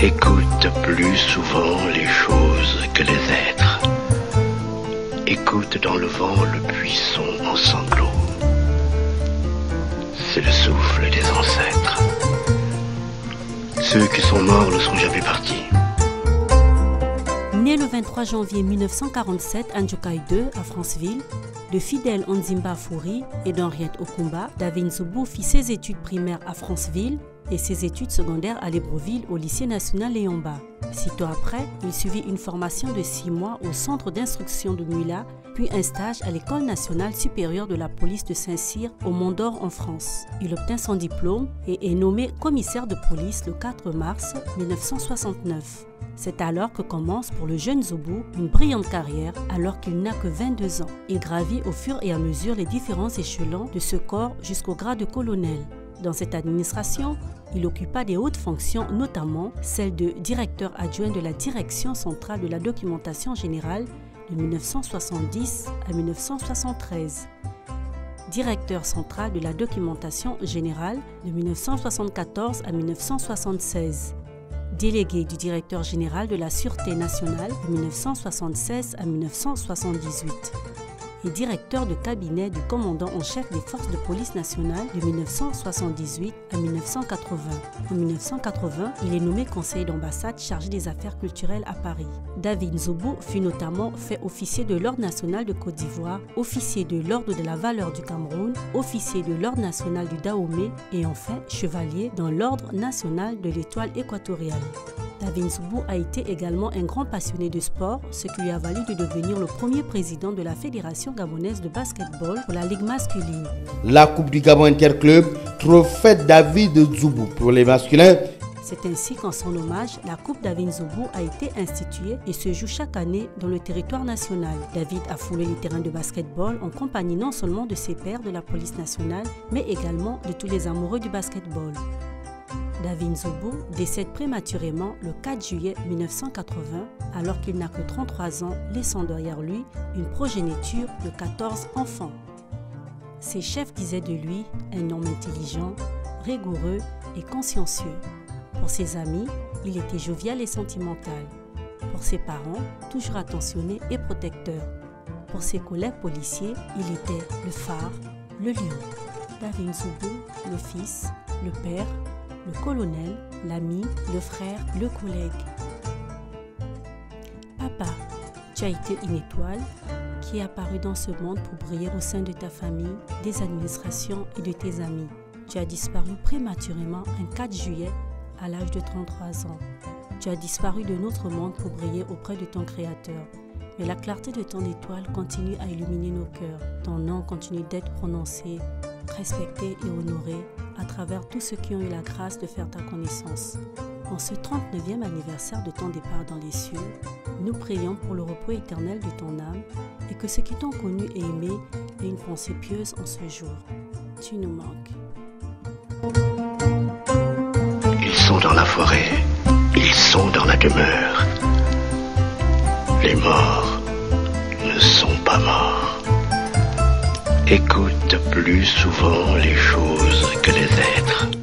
Écoute plus souvent les choses que les êtres. Écoute dans le vent le buisson en sanglots. C'est le souffle des ancêtres. Ceux qui sont morts ne sont jamais partis. Né le 23 janvier 1947 à Njokai 2 à Franceville, de Fidèle Onzimba Fouri et d'Henriette Okumba, David Nzoubou fit ses études primaires à Franceville et ses études secondaires à Libreville au lycée national Léon-Mba. Sitôt après, il suivit une formation de 6 mois au centre d'instruction de Muila, puis un stage à l'École nationale supérieure de la police de Saint-Cyr au Mont-d'Or en France. Il obtint son diplôme et est nommé commissaire de police le 4 mars 1969. C'est alors que commence pour le jeune Nzoubou une brillante carrière alors qu'il n'a que 22 ans. Il gravit au fur et à mesure les différents échelons de ce corps jusqu'au grade de colonel. Dans cette administration, il occupa des hautes fonctions, notamment celle de directeur adjoint de la Direction centrale de la documentation générale de 1970 à 1973, directeur central de la documentation générale de 1974 à 1976, délégué du directeur général de la Sûreté nationale de 1976 à 1978 et directeur de cabinet du commandant en chef des forces de police nationale de 1978 à 1980. En 1980, il est nommé conseiller d'ambassade chargé des affaires culturelles à Paris. David Nzoubou fut notamment fait officier de l'Ordre national de Côte d'Ivoire, officier de l'Ordre de la Valeur du Cameroun, officier de l'Ordre national du Dahomey et enfin chevalier dans l'Ordre national de l'Étoile équatoriale. David Nzoubou a été également un grand passionné de sport, ce qui lui a valu de devenir le premier président de la Fédération gabonaise de basketball pour la Ligue masculine. La Coupe du Gabon Interclub, trophée David Nzoubou pour les masculins. C'est ainsi qu'en son hommage, la Coupe David Nzoubou a été instituée et se joue chaque année dans le territoire national. David a foulé les terrains de basketball en compagnie non seulement de ses pairs de la police nationale, mais également de tous les amoureux du basketball. David Nzoubou décède prématurément le 4 juillet 1980 alors qu'il n'a que 33 ans, laissant derrière lui une progéniture de 14 enfants. Ses chefs disaient de lui un homme intelligent, rigoureux et consciencieux. Pour ses amis, il était jovial et sentimental. Pour ses parents, toujours attentionné et protecteur. Pour ses collègues policiers, il était le phare, le lion. David Nzoubou, le fils, le père, le colonel, l'ami, le frère, le collègue. Papa, tu as été une étoile qui est apparue dans ce monde pour briller au sein de ta famille, des administrations et de tes amis. Tu as disparu prématurément un 4 juillet à l'âge de 33 ans. Tu as disparu de notre monde pour briller auprès de ton Créateur. Mais la clarté de ton étoile continue à illuminer nos cœurs. Ton nom continue d'être prononcé, respecté et honoré à travers tous ceux qui ont eu la grâce de faire ta connaissance. En ce 39e anniversaire de ton départ dans les cieux, nous prions pour le repos éternel de ton âme et que ceux qui t'ont connu et aimé aient une pensée pieuse en ce jour. Tu nous manques. Ils sont dans la forêt, ils sont dans la demeure. Les morts ne sont pas morts. Écoute plus souvent les choses que les êtres.